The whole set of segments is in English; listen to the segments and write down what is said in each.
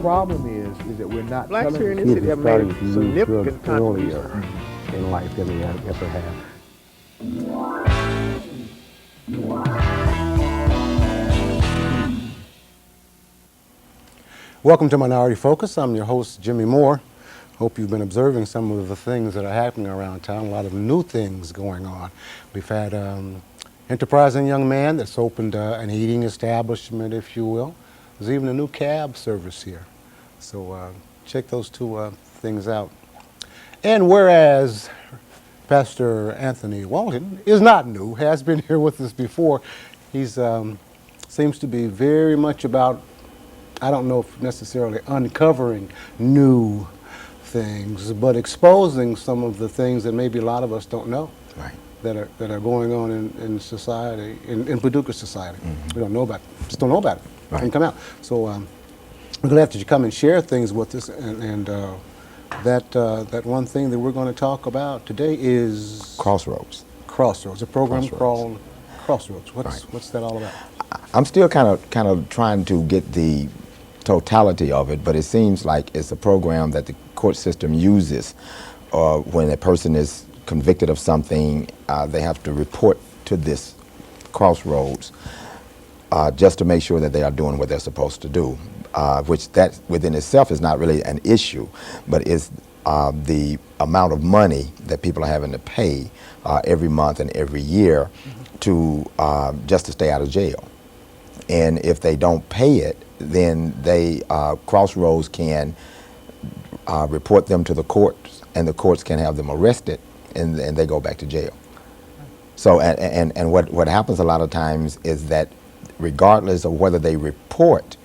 problem is that we're not Blacks telling here in the this kids city have are made starting a to use significant drugs earlier contribution. in life than they ever have. Welcome to Minority Focus. I'm your host, Jimmie Moore. Hope you've been observing some of the things that are happening around town, a lot of new things going on. We've had enterprising young man that's opened an eating establishment, if you will. There's even a new cab service here. So check those two things out. And whereas Pastor Anthony Walton is not new, has been here with us before, he's seems to be very much about, I don't know if necessarily uncovering new things, but exposing some of the things that maybe a lot of us don't know. Right. That are going on in society, in Paducah society. We don't know about it. Just don't know about it. Right. Can come out. So we're glad that you come and share things with us. And that one thing that we're going to talk about today is Crossroads. Crossroads, a program Crossroads. called Crossroads. Right. What's that all about? I'm still kind of trying to get the totality of it, but it seems like it's a program that the court system uses when a person is convicted of something. They have to report to this Crossroads just to make sure that they are doing what they're supposed to do, which that within itself is not really an issue, but is the amount of money that people are having to pay every month and every year to just to stay out of jail. And if they don't pay it, then they Crossroads can report them to the courts, and the courts can have them arrested, and they go back to jail. So and what happens a lot of times is that regardless of whether they report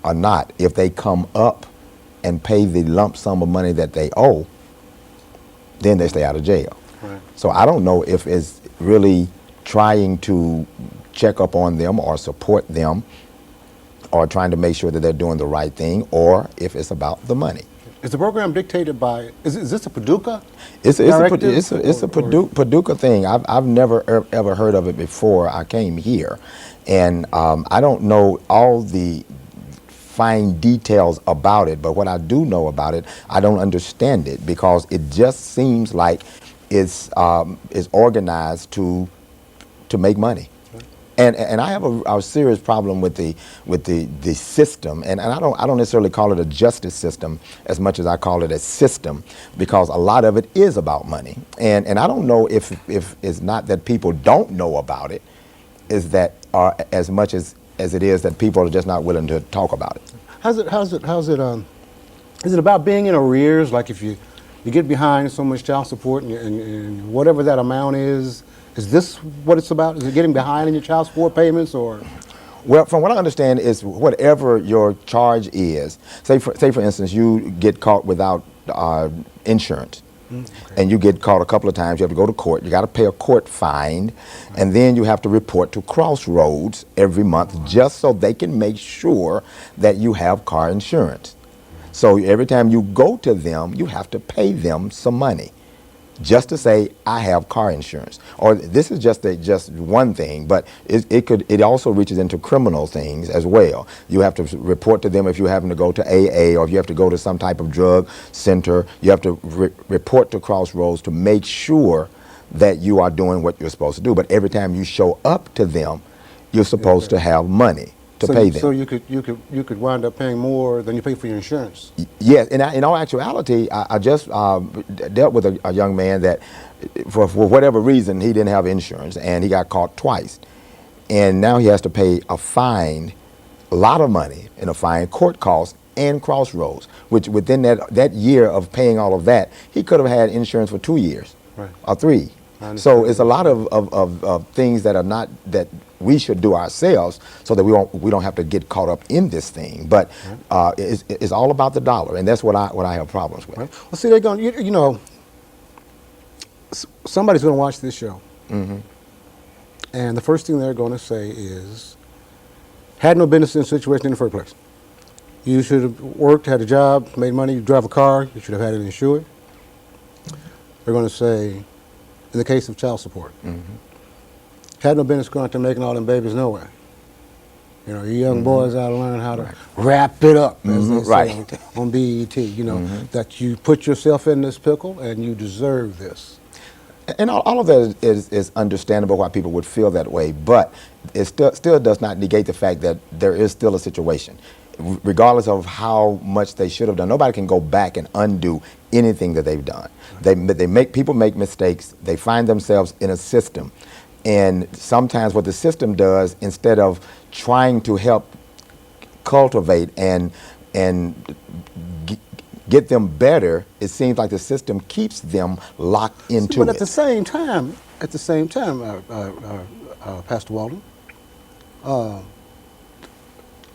or not, if they come up and pay the lump sum of money that they owe, then they stay out of jail. Right. So I don't know if it's really trying to check up on them or support them or trying to make sure that they're doing the right thing, or if it's about the money. Is the program dictated by, is this a Paducah? It's a or- Paducah thing. I've never ever heard of it before I came here, and I don't know all the fine details about it. But what I do know about it, I don't understand it because it just seems like it's organized to make money. And I have a serious problem with the system, and I don't necessarily call it a justice system as much as I call it a system, because a lot of it is about money. And I don't know if it's not that people don't know about it, is that as much as it is that people are just not willing to talk about it. Is it about being in arrears? Like if you get behind so much child support and whatever that amount is this what it's about? Is it getting behind in your child support payments, or? Well, from what I understand, is whatever your charge is. Say for instance, you get caught without insurance, Okay. and you get caught a couple of times. You have to go to court. You got to pay a court fine, and then you have to report to Crossroads every month, just so they can make sure that you have car insurance. So every time you go to them, you have to pay them some money, just to say, I have car insurance. Or this is just one thing, but it also reaches into criminal things as well. You have to report to them if you happen to go to AA, or if you have to go to some type of drug center. You have to report to Crossroads to make sure that you are doing what you're supposed to do. But every time you show up to them, you're supposed to have money to pay them. So you could wind up paying more than you pay for your insurance. Yes, in all actuality, I just dealt with a young man that, for whatever reason, he didn't have insurance, and he got caught twice. And now he has to pay a fine, a lot of money in a fine, court costs, and Crossroads, which within that year of paying all of that, he could have had insurance for 2 years, Right. or 3. So it's a lot of things that are not, that we should do ourselves, so that we don't have to get caught up in this thing. But it's all about the dollar, and that's what I have problems with. Right. Well, see, they're going. You know, somebody's going to watch this show, and the first thing they're going to say is, "Had no business in the situation in the first place. You should have worked, had a job, made money, you drive a car. You should have had it insured." They're going to say, in the case of child support, had no business going out there making all them babies nowhere. You know, you young boys ought to learn how to wrap it up, as they say Right. on BET. You know, that you put yourself in this pickle and you deserve this. And all of that is understandable why people would feel that way, but it still does not negate the fact that there is still a situation. Regardless of how much they should have done, nobody can go back and undo anything that they've done. People make mistakes. They find themselves in a system, and sometimes what the system does, instead of trying to help cultivate and get them better, it seems like the system keeps them locked into But it. at the same time, Pastor Walton, on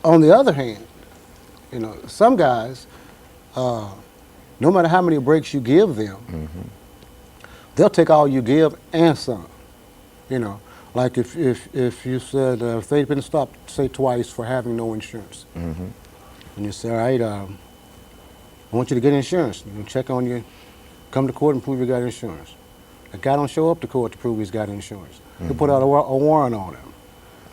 the other hand, you know, some guys, no matter how many breaks you give them, they'll take all you give and some. You know, like if you said if they've been stopped, say twice for having no insurance, and you say, all right, I want you to get insurance. You check on you, come to court and prove you got insurance. The guy don't show up to court to prove he's got insurance. They put out a warrant on him.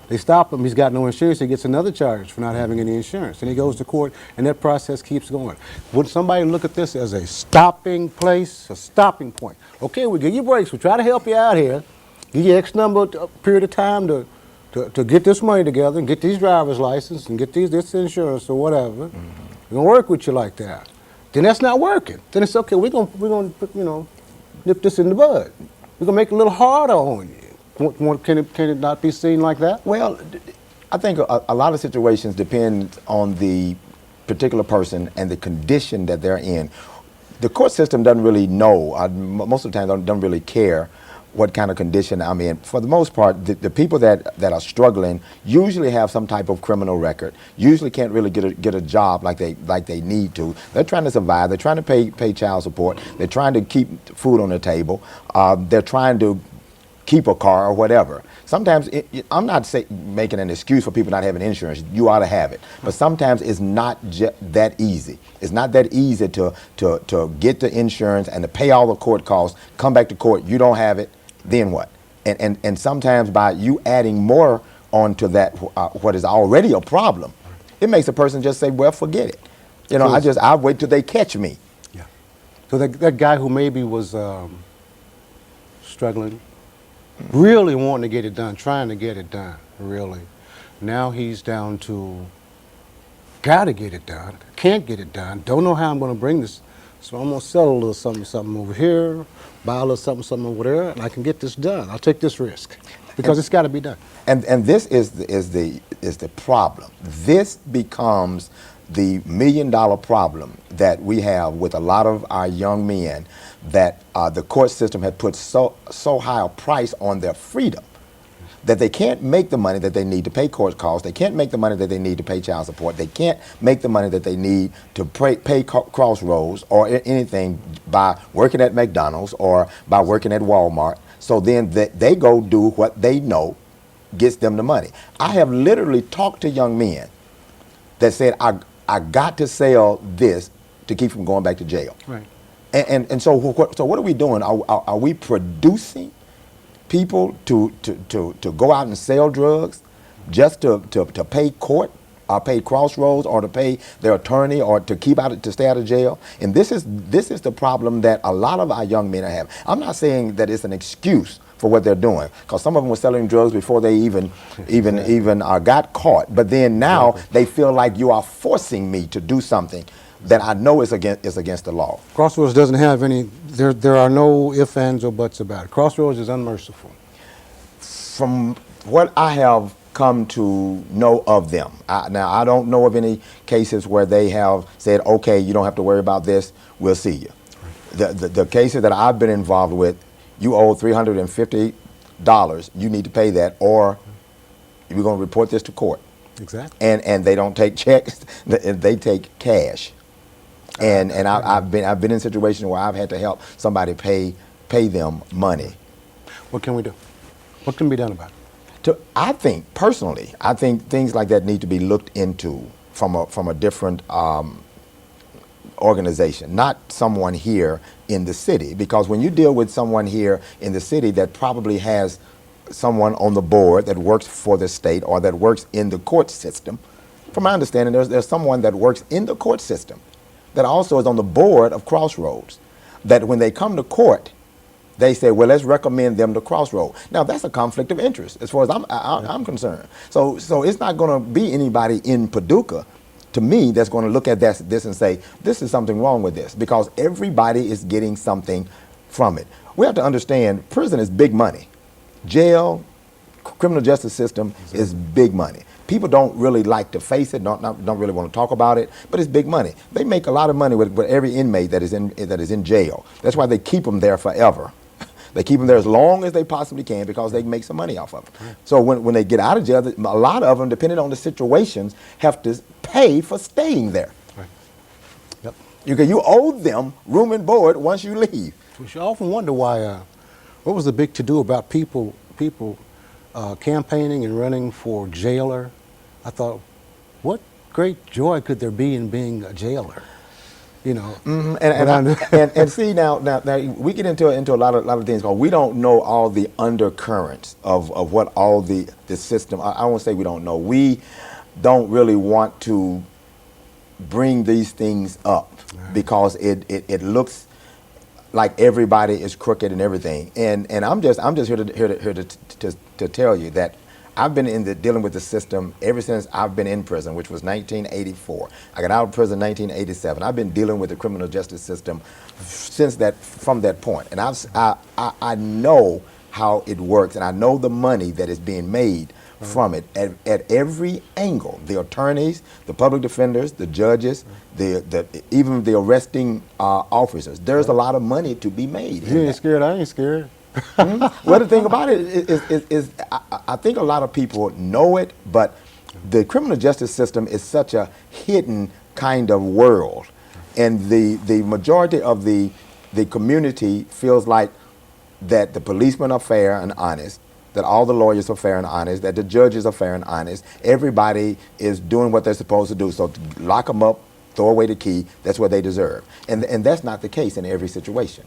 They stop him, he's got no insurance, he gets another charge for not having any insurance. And he goes to court, and that process keeps going. Would somebody look at this as a stopping place, a stopping point? Okay, we give you breaks, we try to help you out here, give you X number period of time to get this money together and get these driver's license and get this insurance or whatever. We're gonna work with you like that. Then that's not working. Then it's okay, we're gonna you know, nip this in the bud. We're gonna make it a little harder on you. Can it not be seen like that? Well, I think a lot of situations depend on the particular person and the condition that they're in. The court system doesn't really know, most of the time don't really care what kind of condition I'm in. For the most part, the people that are struggling usually have some type of criminal record, usually can't really get a job like they need to. They're trying to survive, they're trying to pay child support, they're trying to keep food on the table, they're trying to keep a car or whatever. Sometimes, I'm not making an excuse for people not having insurance. You ought to have it. But sometimes it's not that easy. It's not that easy to get the insurance and to pay all the court costs, come back to court, you don't have it, then what? And sometimes by you adding more onto that, what is already a problem, it makes a person just say, well, forget it. You know, I'll wait till they catch me. Yeah. So that guy who maybe was struggling, really wanting to get it done, trying to get it done, really. Now he's down to, gotta get it done, can't get it done, don't know how I'm gonna bring this, so I'm gonna sell a little something over here, buy a little something over there, and I can get this done. I'll take this risk, because it's gotta be done. And this is the problem. This becomes the $1 million problem that we have with a lot of our young men, that the court system had put so high a price on their freedom that they can't make the money that they need to pay court costs, they can't make the money that they need to pay child support, they can't make the money that they need to pay Crossroads or anything by working at McDonald's or by working at Walmart. So then they go do what they know gets them the money. I have literally talked to young men that said, I got to sell this to keep from going back to jail. Right. And so what are we doing? Are we producing people to go out and sell drugs just to pay court or pay Crossroads or to pay their attorney or to stay out of jail? And this is the problem that a lot of our young men have. I'm not saying that it's an excuse for what they're doing, because some of them were selling drugs before they even got caught. But then now they feel like you are forcing me to do something that I know is against the law. Crossroads doesn't have any, there are no ifs, ands, or buts about it. Crossroads is unmerciful. From what I have come to know of them, now I don't know of any cases where they have said, okay, you don't have to worry about this, we'll see you. The cases that I've been involved with, you owe $350, you need to pay that, or we're going to report this to court. Exactly. And they don't take checks, they take cash. And I've been in situations where I've had to help somebody pay them money. What can we do? What can be done about it? I think things like that need to be looked into from a different organization, not someone here in the city. Because when you deal with someone here in the city that probably has someone on the board that works for the state or that works in the court system. From my understanding, there's someone that works in the court system that also is on the board of Crossroads, that when they come to court, they say, well, let's recommend them to Crossroads. Now, that's a conflict of interest as far as I'm concerned. So it's not going to be anybody in Paducah, to me, that's going to look at this and say, this is something wrong with this, because everybody is getting something from it. We have to understand, prison is big money. Jail, criminal justice system is big money. People don't really like to face it, don't really want to talk about it, but it's big money. They make a lot of money with every inmate that is in jail. That's why they keep them there forever. They keep them there as long as they possibly can because they make some money off of them. So when they get out of jail, a lot of them, depending on the situations, have to pay for staying there. Yep. You owe them room and board once you leave. Which I often wonder why, what was the big to-do about people campaigning and running for jailer? I thought, what great joy could there be in being a jailer? You know, and see now we get into a lot of things because we don't know all the undercurrents of what all the system. I won't say we don't know. We don't really want to bring these things up because it looks like everybody is crooked and everything. And I'm just here to tell you that I've been dealing with the system ever since I've been in prison, which was 1984. I got out of prison in 1987. I've been dealing with the criminal justice system from that point. And I know how it works, and I know the money that is being made from it at every angle. The attorneys, the public defenders, the judges, even the arresting officers. There's a lot of money to be made. You ain't scared, I ain't scared. Well, the thing about it is I think a lot of people know it, but the criminal justice system is such a hidden kind of world, and the majority of the community feels like that the policemen are fair and honest, that all the lawyers are fair and honest, that the judges are fair and honest. Everybody is doing what they're supposed to do. So lock them up, throw away the key. That's what they deserve, and that's not the case in every situation.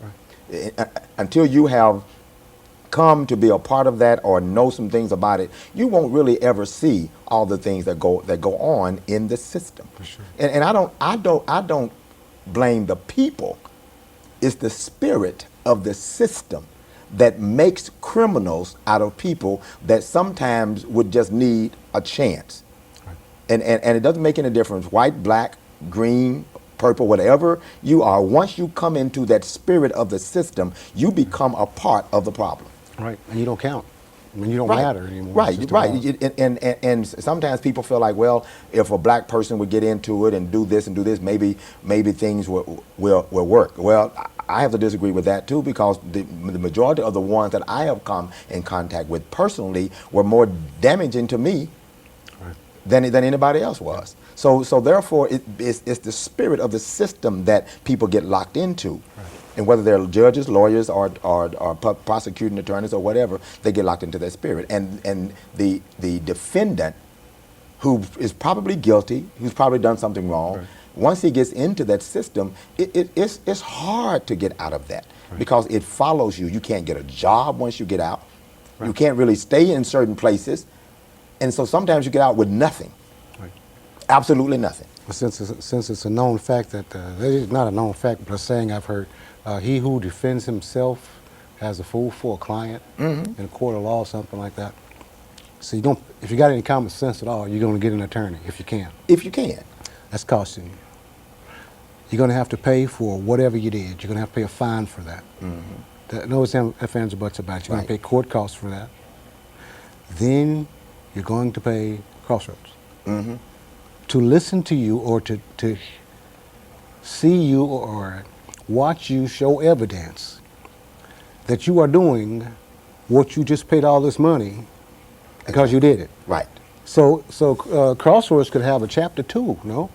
Until you have come to be a part of that or know some things about it, you won't really ever see all the things that go on in the system. For sure. And I don't blame the people. It's the spirit of the system that makes criminals out of people that sometimes would just need a chance. Right. And it doesn't make any difference, white, black, green, purple, whatever you are. Once you come into that spirit of the system, you become a part of the problem. Right, and you don't count. I mean, you don't matter anymore. Right. And sometimes people feel like, well, if a black person would get into it and do this, maybe things will work. Well, I have to disagree with that too, because the majority of the ones that I have come in contact with personally were more damaging to me than anybody else was. So therefore, it's the spirit of the system that people get locked into. Right. And whether they're judges, lawyers, or prosecuting attorneys or whatever, they get locked into that spirit. And the defendant, who is probably guilty, who's probably done something wrong, right, once he gets into that system, it's hard to get out of that, right, because it follows you. You can't get a job once you get out. Right. You can't really stay in certain places. And so sometimes you get out with nothing. Right. Absolutely nothing. Since it's a known fact that, it's not a known fact, but a saying I've heard, he who defends himself has a fool for a client in a court of law or something like that. So if you got any common sense at all, you're going to get an attorney if you can. If you can. That's costing you. You're going to have to pay for whatever you did. You're going to have to pay a fine for that. No ifs, ands, or buts about it. You're going to pay court costs for that. Then you're going to pay Crossroads. To listen to you or to see you or watch you show evidence that you are doing what you just paid all this money because you did it. Right. So Crossroads could have a chapter 2, no?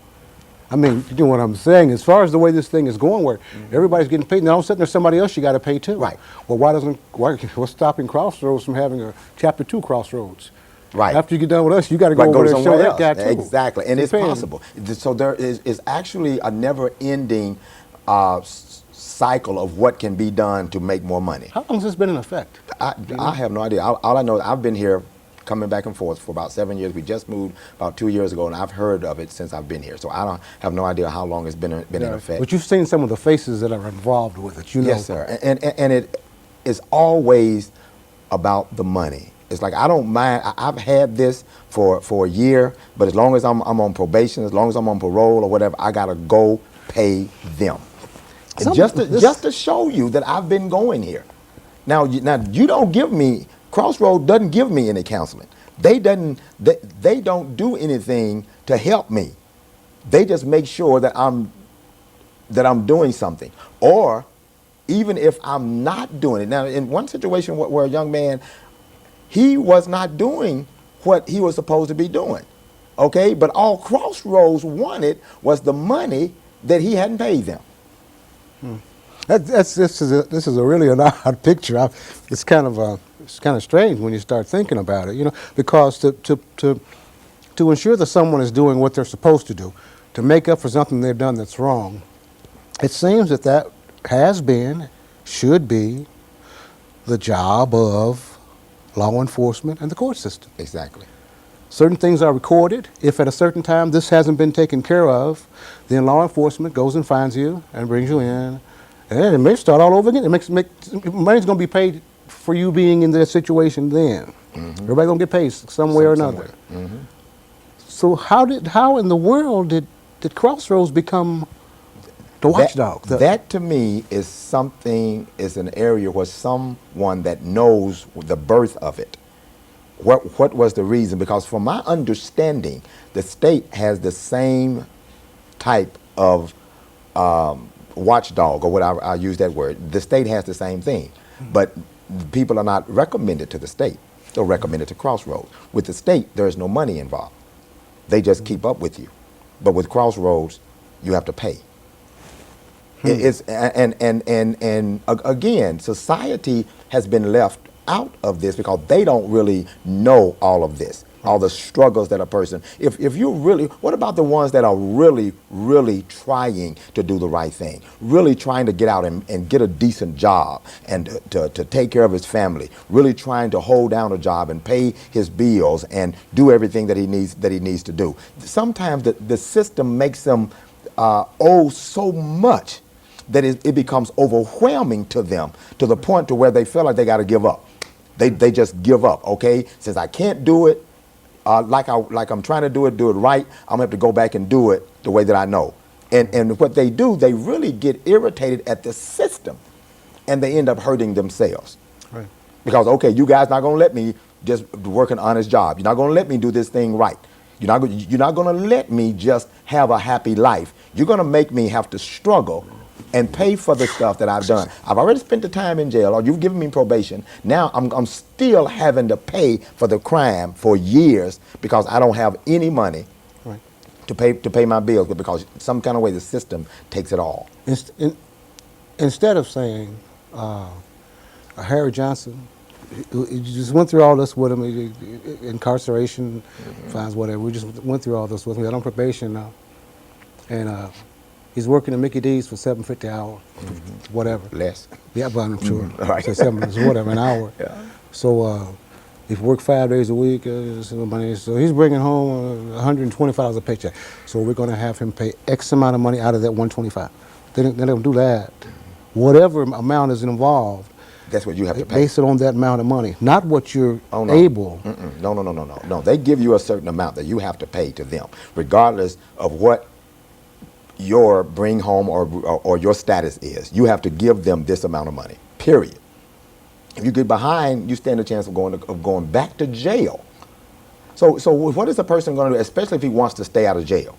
I mean, you know what I'm saying? As far as the way this thing is going, where everybody's getting paid, and all of a sudden there's somebody else you got to pay too. Right. Well, what's stopping Crossroads from having a chapter 2 Crossroads? Right. After you get done with us, you got to go over there and show that guy too. Exactly, and it's possible. So there is actually a never-ending cycle of what can be done to make more money. How long has this been in effect? I have no idea. All I know is I've been here coming back and forth for about 7 years. We just moved about 2 years ago, and I've heard of it since I've been here. So I don't have no idea how long it's been in effect. But you've seen some of the faces that are involved with it, you know. Yes, sir. And it is always about the money. It's like I don't mind. I've had this for a year, but as long as I'm on probation, as long as I'm on parole or whatever, I gotta go pay them. And just to show you that I've been going here. Now you don't give me. Crossroads doesn't give me any counseling. They don't do anything to help me. They just make sure that I'm doing something. Or even if I'm not doing it. Now, in one situation where a young man, he was not doing what he was supposed to be doing. Okay? But all Crossroads wanted was the money that he hadn't paid them. This is a really an odd picture. It's kind of strange when you start thinking about it, you know, because to ensure that someone is doing what they're supposed to do, to make up for something they've done that's wrong, it seems that has been, should be, the job of law enforcement and the court system. Exactly. Certain things are recorded. If at a certain time this hasn't been taken care of, then law enforcement goes and finds you and brings you in. And it may start all over again. Money's going to be paid for you being in that situation then. Mm-hmm. Everybody's going to get paid some way or another. Mm-hmm. So how in the world did Crossroads become the watchdog? That to me is an area where someone that knows the birth of it. What was the reason? Because from my understanding, the state has the same type of watchdog, or whatever, I'll use that word. The state has the same thing, but people are not recommended to the state. They're recommended to Crossroads. With the state, there is no money involved. They just keep up with you. But with Crossroads, you have to pay. Again, society has been left out of this because they don't really know all of this, all the struggles that a person, if you really, what about the ones that are really, really trying to do the right thing, really trying to get out and get a decent job and to take care of his family, really trying to hold down a job and pay his bills and do everything that he needs to do. Sometimes the system makes them owe so much that it becomes overwhelming to them, to the point to where they feel like they got to give up. They just give up. Okay, since I can't do it like I'm trying to do it right, I'm gonna have to go back and do it the way that I know. And what they do, they really get irritated at the system, and they end up hurting themselves. Right. Because okay, you guys not gonna let me just work an honest job. You're not gonna let me do this thing right. You're not gonna let me just have a happy life. You're gonna make me have to struggle and pay for the stuff that I've done. I've already spent the time in jail, or you've given me probation. Now I'm still having to pay for the crime for years because I don't have any money to pay my bills, but because some kind of way the system takes it all. Instead of saying, Harry Johnson, you just went through all this with him, incarceration, fines, whatever. We just went through all this with him. He's on probation now, and he's working at Mickey D's for $7.50 an hour, whatever. Less. Yeah, but I'm sure. Right. So $7, whatever, an hour. Yeah. So he worked 5 days a week, so he's bringing home $125 a paycheck. So we're going to have him pay X amount of money out of that $125. They don't do that. Whatever amount is involved, that's what you have to pay. Base it on that amount of money, not what you're able. No. They give you a certain amount that you have to pay to them, regardless of what your bring home or your status is. You have to give them this amount of money, period. If you get behind, you stand a chance of going back to jail. So what is a person going to do, especially if he wants to stay out of jail?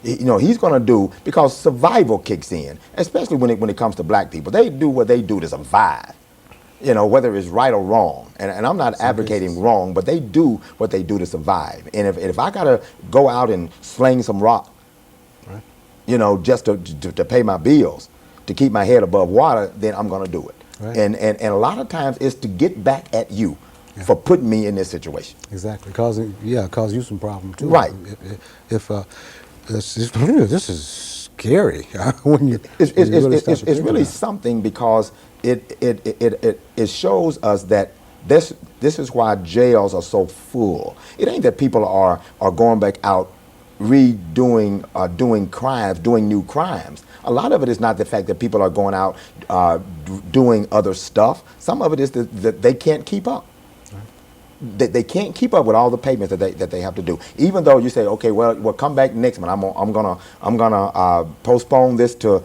He's going to do, because survival kicks in, especially when it comes to black people. They do what they do to survive, whether it's right or wrong. And I'm not advocating wrong, but they do what they do to survive. And if I got to go out and sling some rock, just to pay my bills, to keep my head above water, then I'm going to do it. Right. And a lot of times it's to get back at you for putting me in this situation. Exactly, cause you some problem too. Right. If this is scary when you It's, when you really start it's, to it's think really about it. something because it shows us that this is why jails are so full. It ain't that people are going back out redoing doing crimes, doing new crimes. A lot of it is not the fact that people are going out doing other stuff. Some of it is that they can't keep up. They can't keep up with all the payments that they have to do. Even though you say, okay, well, come back next month. I'm gonna postpone this to.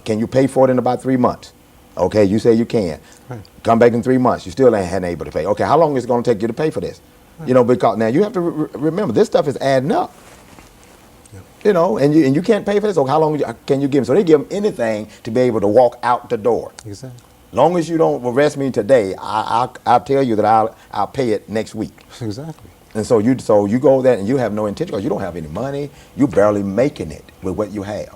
Can you pay for it in about 3 months? Okay, you say you can. Right. Come back in 3 months. You still ain't able to pay. Okay, how long is it gonna take you to pay for this? Right. You know, because now you have to remember this stuff is adding up. You know, and you can't pay for this. So how long can you give them? So they give them anything to be able to walk out the door. Exactly. Long as you don't arrest me today, I'll tell you that I'll pay it next week. Exactly. And so you go there and you have no intention because you don't have any money. You're barely making it with what you have.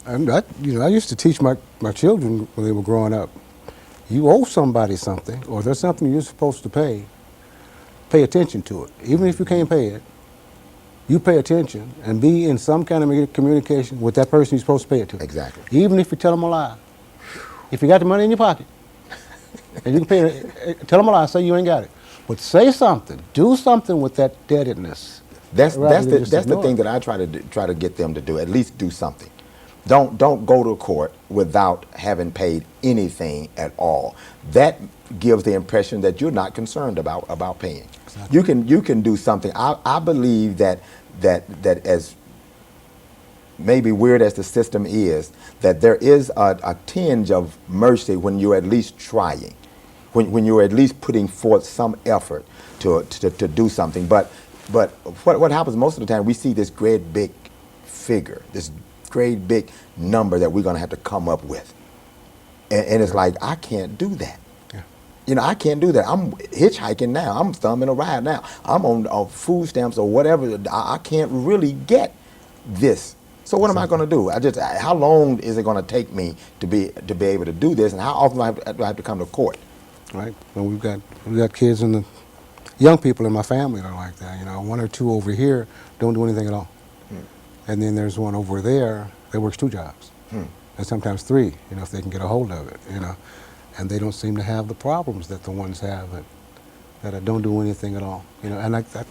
And I used to teach my children when they were growing up. You owe somebody something, or there's something you're supposed to pay. Pay attention to it, even if you can't pay it. You pay attention and be in some kind of communication with that person you're supposed to pay it to. Exactly. Even if you tell them a lie. If you got the money in your pocket and you can pay it, tell them a lie, say you ain't got it. But say something, do something with that indebtedness. That's the ignore thing it. that I try to get them to do. At least do something. Don't go to court without having paid anything at all. That gives the impression that you're not concerned about paying. Exactly. You can do something. I believe that as maybe weird as the system is, that there is a tinge of mercy when you're at least trying, when you're at least putting forth some effort to do something. But what happens most of the time, we see this great big figure, this great big number that we're going to have to come up with. And it's like, I can't do that. Yeah. You know, I can't do that. I'm hitchhiking now. I'm thumbing a ride now. I'm on food stamps or whatever. I can't really get this. So what am I going to do? How long is it going to take me to be able to do this, and how often do I have to come to court? Right. Well, we've got kids and the young people in my family that are like that. You know, one or two over here don't do anything at all, and then there's one over there that works 2 jobs, and sometimes 3. You know, if they can get a hold of it. You know, and they don't seem to have the problems that the ones have that don't do anything at all. You know, and like that.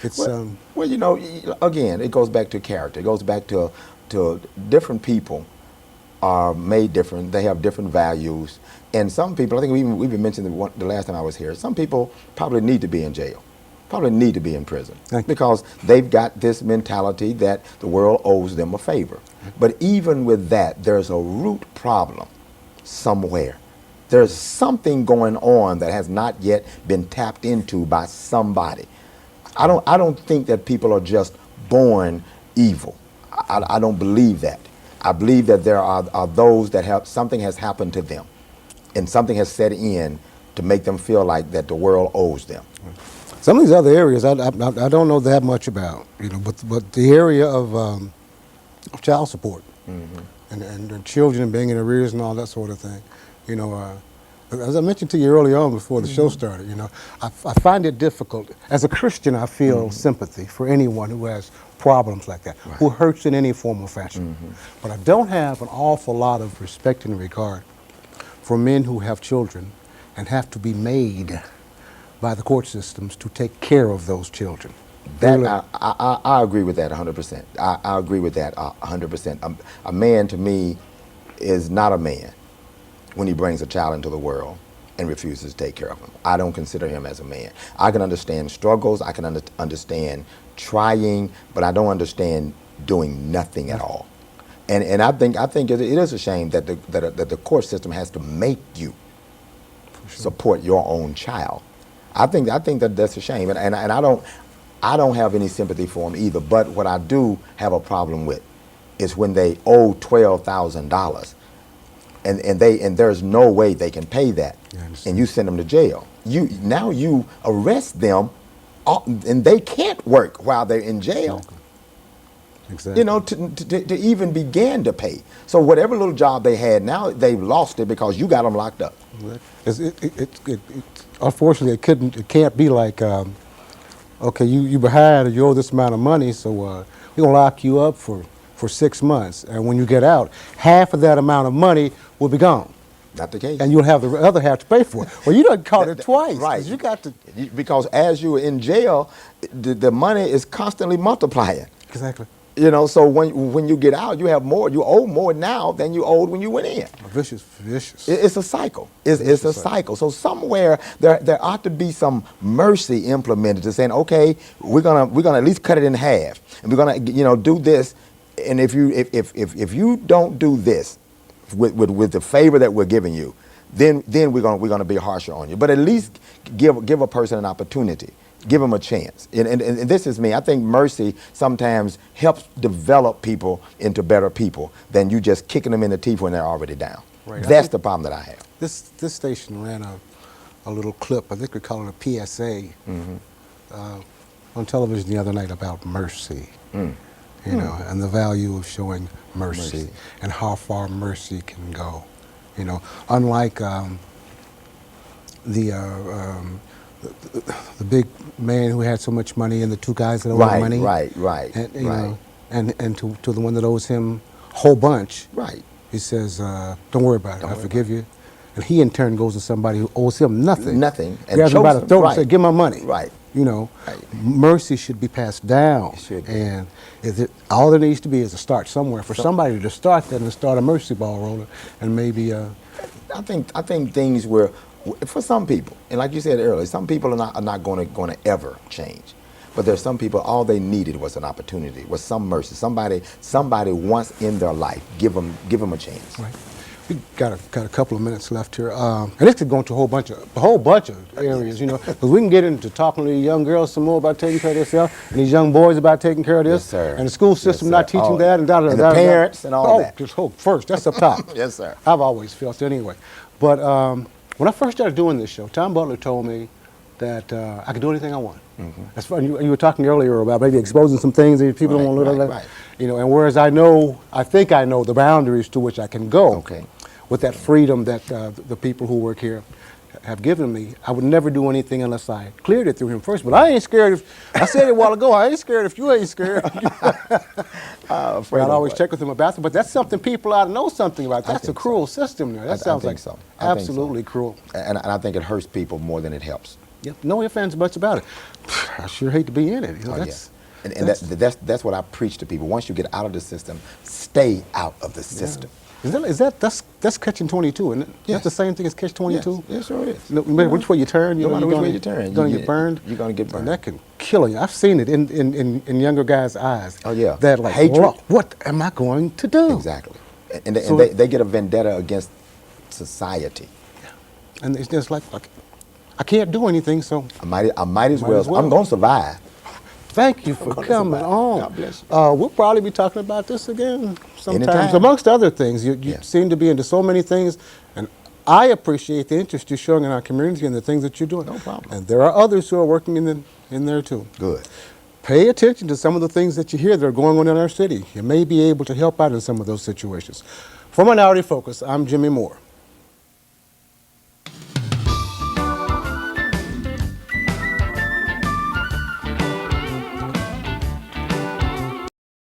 It's Well, you know, again, it goes back to character. It goes back to different people are made different. They have different values. And some people, I think we've been mentioning the last time I was here, some people probably need to be in jail, probably need to be in prison because they've got this mentality that the world owes them a favor. But even with that, there's a root problem somewhere. There's something going on that has not yet been tapped into by somebody. I don't think that people are just born evil. I don't believe that. I believe that there are those that have something has happened to them, and something has set in to make them feel like that the world owes them. some of these other areas I don't know that much about. You know, but the area of child support and the children being in arrears and all that sort of thing. You know. As I mentioned to you early on before the show started, you know, I find it difficult. As a Christian, I feel sympathy for anyone who has problems like that, who hurts in any form or fashion. But I don't have an awful lot of respect and regard for men who have children and have to be made by the court systems to take care of those children. That I agree with that 100%. I agree with that 100%. A man to me is not a man when he brings a child into the world and refuses to take care of him. I don't consider him as a man. I can understand struggles, I can understand trying, but I don't understand doing nothing at all. And I think it is a shame that the court system has to make you support your own child. I think that that's a shame, and I don't have any sympathy for them either. But what I do have a problem with is when they owe $12,000. And there's no way they can pay that, and you send them to jail. You arrest them, and they can't work while they're in jail. Exactly. You know, to even begin to pay. So whatever little job they had, now they've lost it because you got them locked up. Unfortunately, it can't be like, okay, you behind, or you owe this amount of money, so we're gonna lock you up for for 6 months, and when you get out, half of that amount of money will be gone. Not the case. And you'll have the other half to pay for it. Well, you done caught it twice. Right. You got to. Because as you are in jail, the money is constantly multiplying. Exactly. You know, so when you get out, you have more. You owe more now than you owed when you went in. Vicious. It's a cycle. It's a cycle. So somewhere there ought to be some mercy implemented to saying, okay, we're gonna at least cut it in half, and we're gonna do this. And if you don't do this with the favor that we're giving you, then we're gonna be harsher on you. But at least give a person an opportunity. Give them a chance. And this is me. I think mercy sometimes helps develop people into better people than you just kicking them in the teeth when they're already down. Right. That's the problem that I have. This station ran a little clip, I think we call it a PSA, on television the other night about mercy. You know, and the value of showing mercy and how far mercy can go. You know, unlike the big man who had so much money and the two guys that owed him money. Right. And, you know, and to the one that owes him a whole bunch. Right. He says, don't worry about it, I forgive you. And he in turn goes to somebody who owes him nothing. Nothing. And grabs him by the chokes him. throat and says, give my money. Right. You know, mercy should be passed down. It should be. And all there needs to be is a start somewhere for somebody to start that and start a mercy ball rolling. And maybe... I think things were, for some people, and like you said earlier, some people are not going to ever change. But there's some people, all they needed was an opportunity, was some mercy. Somebody once in their life, give them a chance. Right. We got a couple of minutes left here, and this could go into a whole bunch of areas, you know, because we can get into talking to the young girls some more about taking care of themselves, and these young boys about taking care of this, Yes, sir. and the school system not teaching that, and And the parents and all that. Just first, that's up top. Yes, sir. I've always felt anyway. But when I first started doing this show, Tom Butler told me that I could do anything I want. That's fun. You were talking earlier about maybe exposing some things that people don't want to look at. Right. You know, and whereas I think I know the boundaries to which I can go. Okay. With that freedom that the people who work here have given me, I would never do anything unless I cleared it through him first. But I ain't scared I said it a while ago, I ain't scared if you ain't scared. I'd always check with him about it. But that's something people ought to know something about. That's a cruel system there. That sounds like absolutely cruel. And I think it hurts people more than it helps. Yep. No ifs, ands, or buts about it. I sure hate to be in it. You know, that's what I preach to people. Once you get out of the system, stay out of the system. That's catching 22, isn't it? Yes. That's the same thing as catch 22? Yes, sure is. No matter which way you turn, No matter which way you turn, you're going to get burned. You're going to get burned. And that can kill you. I've seen it in younger guys' eyes. Oh, yeah. That like, hatred. What am I going to do? Exactly. And they get a vendetta against society. And it's just like I can't do anything, so I might as well. I'm going to survive. thank you for coming on. God bless you. We'll probably be talking about this again sometimes. Anytime. Amongst other things, you seem to be into so many things, and I appreciate the interest you're showing in our community and the things that you're doing. No problem. And there are others who are working in there too. Good. Pay attention to some of the things that you hear that are going on in our city. You may be able to help out in some of those situations. For Minority Focus, I'm Jimmie Moore.